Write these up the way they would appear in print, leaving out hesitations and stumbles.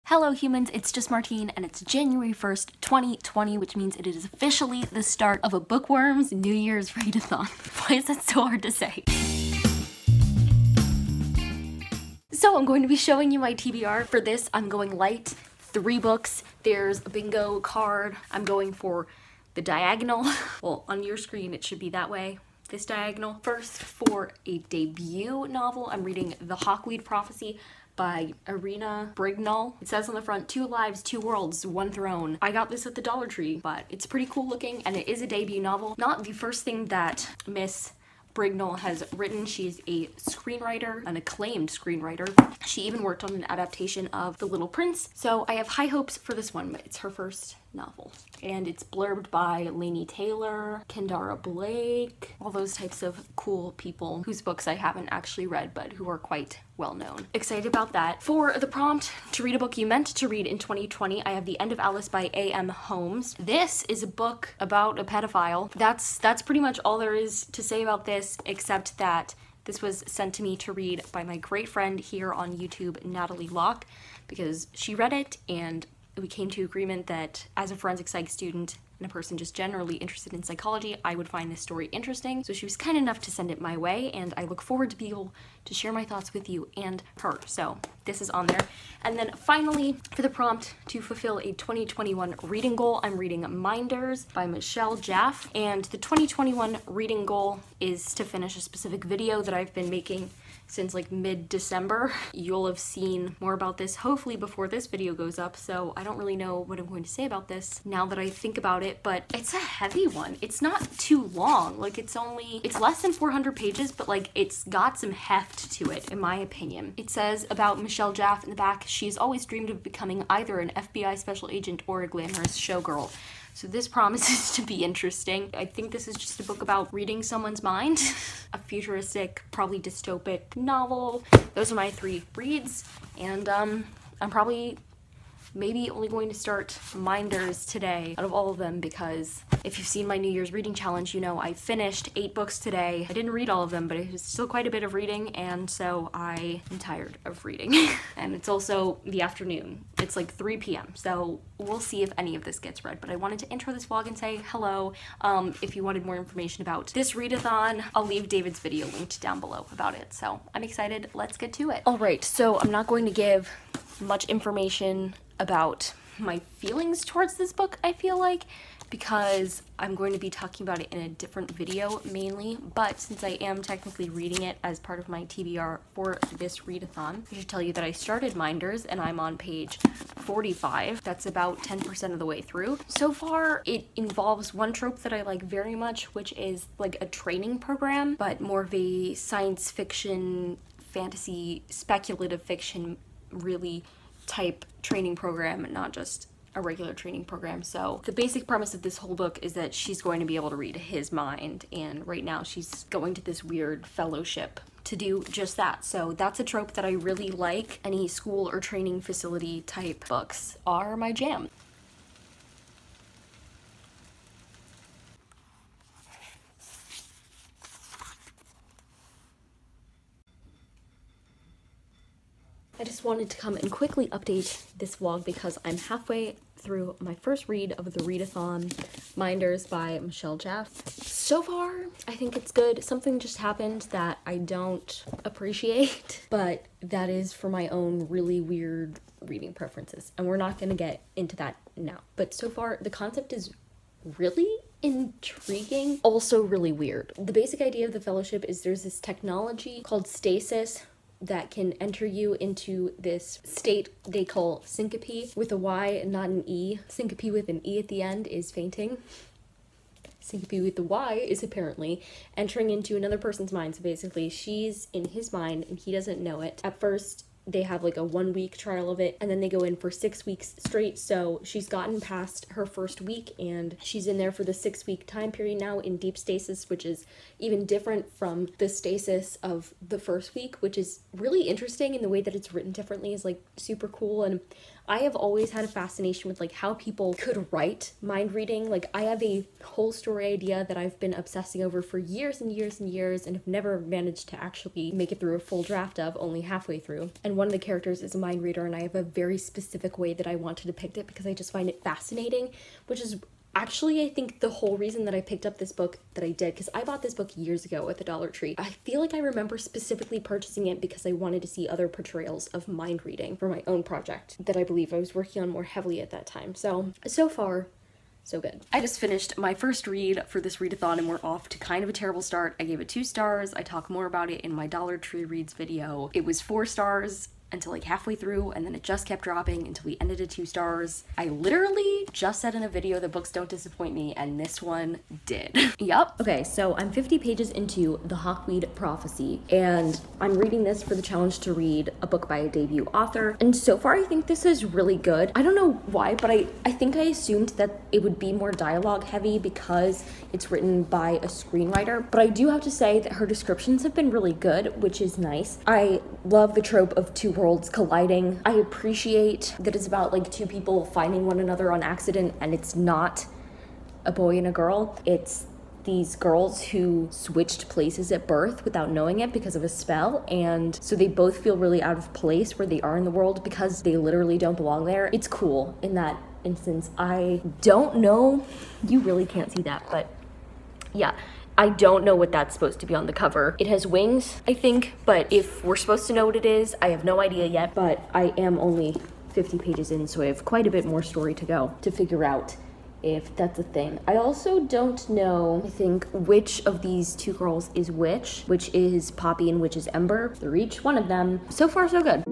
Hello humans, it's just Martine and it's January 1st, 2020, which means it is officially the start of a Bookworm's New Year's Readathon. Why is that so hard to say? So I'm going to be showing you my TBR. For this, I'm going light, 3 books. There's a bingo card. I'm going for the diagonal. Well, on your screen it should be that way. This diagonal. First, for a debut novel, I'm reading The Hawkweed Prophecy by Irina Brignall. It says on the front, 2 lives, 2 worlds, 1 throne. I got this at the Dollar Tree, but it's pretty cool looking and it is a debut novel. Not the first thing that Miss Brignall has written. She's a screenwriter, an acclaimed screenwriter. She even worked on an adaptation of The Little Prince, so I have high hopes for this one, but it's her first novel. And it's blurbed by Laini Taylor, Kendara Blake, all those types of cool people whose books I haven't actually read, but who are quite well known. Excited about that. For the prompt to read a book you meant to read in 2020, I have The End of Alice by A.M. Holmes. This is a book about a pedophile. That's pretty much all there is to say about this, except that this was sent to me to read by my great friend here on YouTube, Natalie Locke, because she read it and we came to agreement that as a forensic psych student and a person just generally interested in psychology, I would find this story interesting. So she was kind enough to send it my way, and I look forward to be able to share my thoughts with you and her. So this is on there. And then finally, for the prompt to fulfill a 2021 reading goal, I'm reading Minders by Michelle Jaffe. And the 2021 reading goal is to finish a specific video that I've been making since like mid-December. You'll have seen more about this hopefully before this video goes up, so I don't really know what I'm going to say about this now that I think about it, but it's a heavy one. It's not too long. Like it's less than 400 pages, but like it's got some heft to it, in my opinion. It says about Michelle Jaffe in the back, she's always dreamed of becoming either an FBI special agent or a glamorous showgirl. So this promises to be interesting. I think this is just a book about reading someone's mind. A futuristic, probably dystopic novel. Those are my 3 reads, and I'm probably maybe only going to start Minders today out of all of them, because if you've seen my New Year's reading challenge, you know I finished 8 books today. I didn't read all of them, but it was still quite a bit of reading, and so I am tired of reading. And it's also the afternoon. It's like 3 p.m. so we'll see if any of this gets read, but I wanted to intro this vlog and say hello. If you wanted more information about this readathon, I'll leave David's video linked down below about it, so I'm excited. Let's get to it. Alright, so I'm not going to give much information about my feelings towards this book, I feel like, because I'm going to be talking about it in a different video mainly, but since I am technically reading it as part of my TBR for this readathon, I should tell you that I started Minders and I'm on page 45. That's about 10% of the way through. So far, it involves one trope that I like very much, which is like a training program, but more of a science fiction, fantasy, speculative fiction, really type training program, not just a regular training program. So the basic premise of this whole book is that she's going to be able to read his mind, and right now she's going to this weird fellowship to do just that. So that's a trope that I really like. Any school or training facility type books are my jam. I just wanted to come and quickly update this vlog because I'm halfway through my first read of the readathon, Minders by Michelle Jaffe. So far, I think it's good. Something just happened that I don't appreciate, but that is for my own really weird reading preferences, and we're not gonna get into that now. But so far, the concept is really intriguing, also really weird. The basic idea of the fellowship is there's this technology called stasis that can enter you into this state they call syncope, with a Y, not an E. Syncope with an E at the end is fainting. Syncope with the Y is apparently entering into another person's mind. So basically she's in his mind and he doesn't know it. At first they have like a 1-week trial of it, and then they go in for 6 weeks straight. So she's gotten past her first week and she's in there for the 6-week time period now in deep stasis, which is even different from the stasis of the first week, which is really interesting, and the way that it's written differently is like super cool. And I have always had a fascination with like how people could write mind reading. Like I have a whole story idea that I've been obsessing over for years and years and years, and have never managed to actually make it through a full draft of, only halfway through. And and one of the characters is a mind reader, and I have a very specific way that I want to depict it because I just find it fascinating, which is actually, I think, the whole reason that I picked up this book that I did, because I bought this book years ago at the Dollar Tree. I feel like I remember specifically purchasing it because I wanted to see other portrayals of mind reading for my own project that I believe I was working on more heavily at that time. So far, so good. I just finished my first read for this readathon and we're off to kind of a terrible start. I gave it 2 stars. I talk more about it in my Dollar Tree Reads video. It was 4 stars until like halfway through, and then it just kept dropping until we ended at 2 stars. I literally just said in a video that books don't disappoint me, and this one did. Yup. Okay, so I'm 50 pages into The Hawkweed Prophecy, and I'm reading this for the challenge to read a book by a debut author, and so far I think this is really good. I don't know why, but I think I assumed that it would be more dialogue heavy because it's written by a screenwriter, but I do have to say that her descriptions have been really good, which is nice. I love the trope of 2 worlds colliding. I appreciate that it's about like 2 people finding one another on accident, and it's not a boy and a girl. It's these girls who switched places at birth without knowing it because of a spell, and so they both feel really out of place where they are in the world because they literally don't belong there. It's cool in that instance. I don't know, you really can't see that, but yeah, I don't know what that's supposed to be on the cover. It has wings, I think, but if we're supposed to know what it is, I have no idea yet, but I am only 50 pages in, so I have quite a bit more story to go to figure out if that's a thing. I also don't know, I think, which of these 2 girls is which is Poppy and which is Ember. They're each one of them. So far, so good.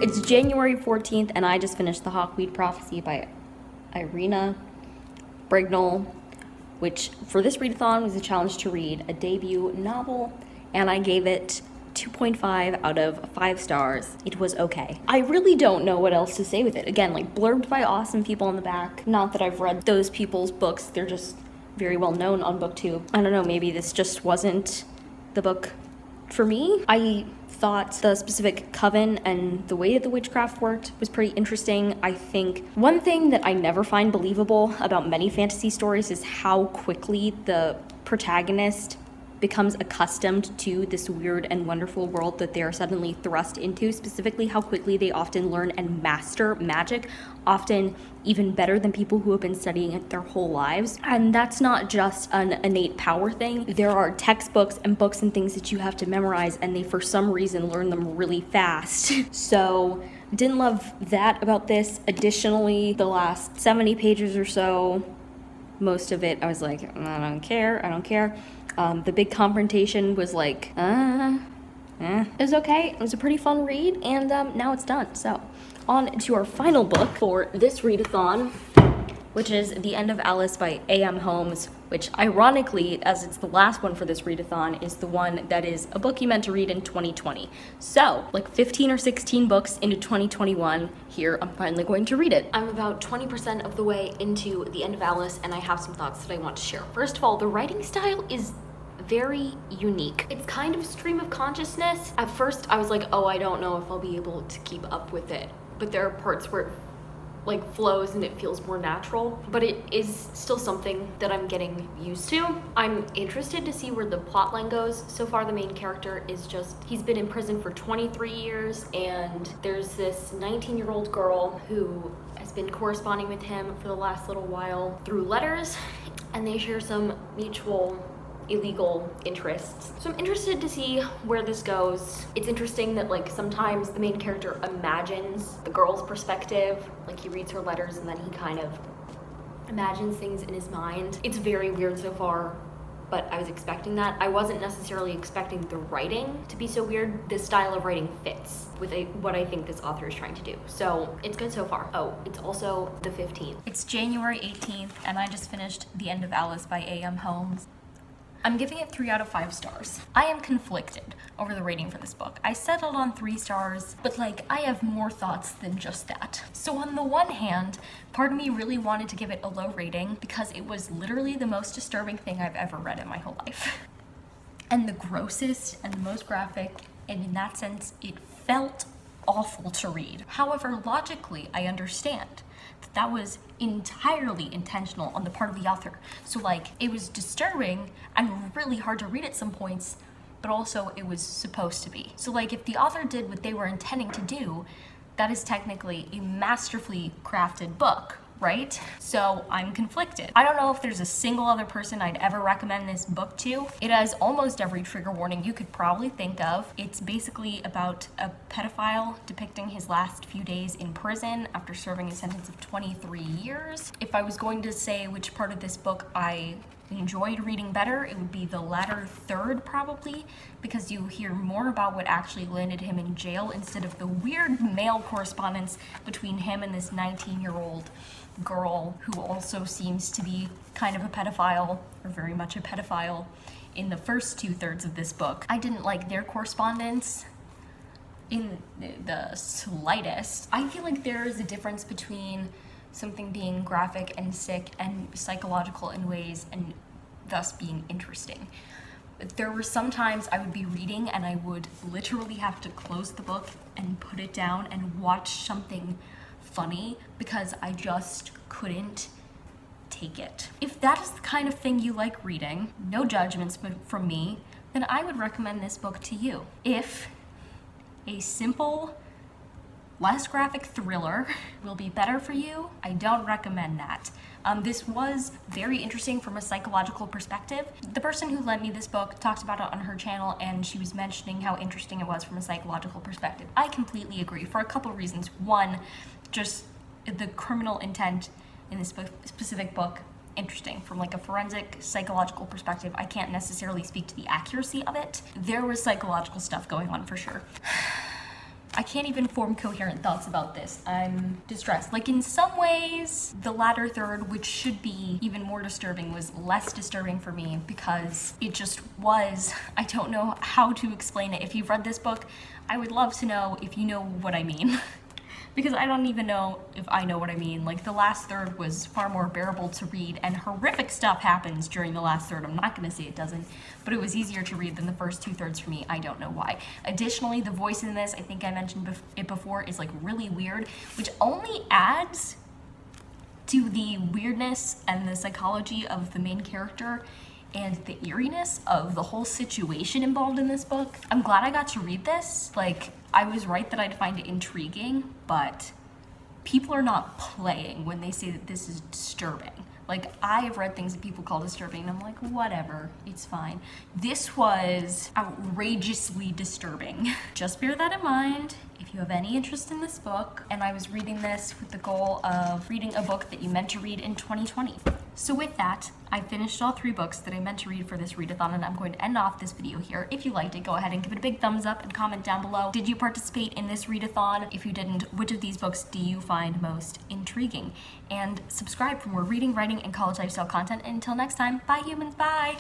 It's January 14th, and I just finished The Hawkweed Prophecy by Irina Brignol, which for this readathon was a challenge to read a debut novel, and I gave it 2.5 out of 5 stars. It was okay. I really don't know what else to say with it. Again, like blurbed by awesome people on the back. Not that I've read those people's books, they're just very well known on BookTube. I don't know, maybe this just wasn't the book for me. I thought the specific coven and the way that the witchcraft worked was pretty interesting. I think one thing that I never find believable about many fantasy stories is how quickly the protagonist becomes accustomed to this weird and wonderful world that they are suddenly thrust into, specifically how quickly they often learn and master magic, often even better than people who have been studying it their whole lives. And that's not just an innate power thing. There are textbooks and books and things that you have to memorize, and they for some reason learn them really fast. So didn't love that about this. Additionally, the last 70 pages or so, most of it I was like, I don't care. The big confrontation was like, it was okay. It was a pretty fun read, and now it's done. So on to our final book for this readathon, which is The End of Alice by A.M. Holmes, which ironically, as it's the last one for this readathon, is the one that is a book you meant to read in 2020. So, like 15 or 16 books into 2021, here I'm finally going to read it. I'm about 20% of the way into The End of Alice, and I have some thoughts that I want to share. First of all, the writing style is very unique. It's kind of stream of consciousness. At first, I was like, oh, I don't know if I'll be able to keep up with it. But there are parts where it like flows and it feels more natural, but it is still something that I'm getting used to. I'm interested to see where the plotline goes. So far the main character is just, he's been in prison for 23 years, and there's this 19-year-old girl who has been corresponding with him for the last little while through letters, and they share some mutual illegal interests. So I'm interested to see where this goes. It's interesting that like sometimes the main character imagines the girl's perspective, like he reads her letters and then he kind of imagines things in his mind. It's very weird so far, but I was expecting that. I wasn't necessarily expecting the writing to be so weird. This style of writing fits with what I think this author is trying to do. So it's good so far. Oh, it's also the 15th. It's January 18th, and I just finished The End of Alice by A.M. Holmes. I'm giving it 3 out of 5 stars. I am conflicted over the rating for this book. I settled on 3 stars, but like I have more thoughts than just that. So on the one hand, part of me really wanted to give it a low rating because it was literally the most disturbing thing I've ever read in my whole life. And the grossest and the most graphic, and in that sense, it felt awful to read. However, logically, I understand that was entirely intentional on the part of the author. So like, it was disturbing and really hard to read at some points, but also it was supposed to be. So like, if the author did what they were intending to do, that is technically a masterfully crafted book, right? So I'm conflicted. I don't know if there's a single other person I'd ever recommend this book to. It has almost every trigger warning you could probably think of. It's basically about a pedophile depicting his last few days in prison after serving a sentence of 23 years. If I was going to say which part of this book I enjoyed reading better, it would be the latter third probably, because you hear more about what actually landed him in jail instead of the weird mail correspondence between him and this 19-year-old girl who also seems to be kind of a pedophile, or very much a pedophile, in the first 2/3 of this book. I didn't like their correspondence in the slightest. I feel like there is a difference between something being graphic and sick and psychological in ways and thus being interesting. There were some times I would be reading and I would literally have to close the book and put it down and watch something funny because I just couldn't take it. If that is the kind of thing you like reading, no judgments from me, then I would recommend this book to you. If a simple, less graphic thriller will be better for you, I don't recommend that. This was very interesting from a psychological perspective. The person who lent me this book talked about it on her channel and she was mentioning how interesting it was from a psychological perspective. I completely agree for a couple of reasons. One, just the criminal intent in this specific book, interesting. From like a forensic psychological perspective, I can't necessarily speak to the accuracy of it. There was psychological stuff going on for sure. I can't even form coherent thoughts about this. I'm distressed. Like in some ways, the latter third, which should be even more disturbing, was less disturbing for me because it just was. I don't know how to explain it. If you've read this book, I would love to know if you know what I mean. Because I don't even know if I know what I mean. Like the last third was far more bearable to read and horrific stuff happens during the last third. I'm not gonna say it doesn't, but it was easier to read than the first 2/3 for me. I don't know why. Additionally, the voice in this, I think I mentioned it before, is like really weird, which only adds to the weirdness and the psychology of the main character and the eeriness of the whole situation involved in this book. I'm glad I got to read this. Like, I was right that I'd find it intriguing, but people are not playing when they say that this is disturbing. Like, I have read things that people call disturbing, and I'm like, whatever, it's fine. This was outrageously disturbing. Just bear that in mind if you have any interest in this book. And I was reading this with the goal of reading a book that you meant to read in 2020. So with that, I finished all 3 books that I meant to read for this readathon, and I'm going to end off this video here. If you liked it, go ahead and give it a big thumbs up and comment down below. Did you participate in this readathon? If you didn't, which of these books do you find most intriguing? And subscribe for more reading, writing, and college lifestyle content. And until next time, bye humans, bye!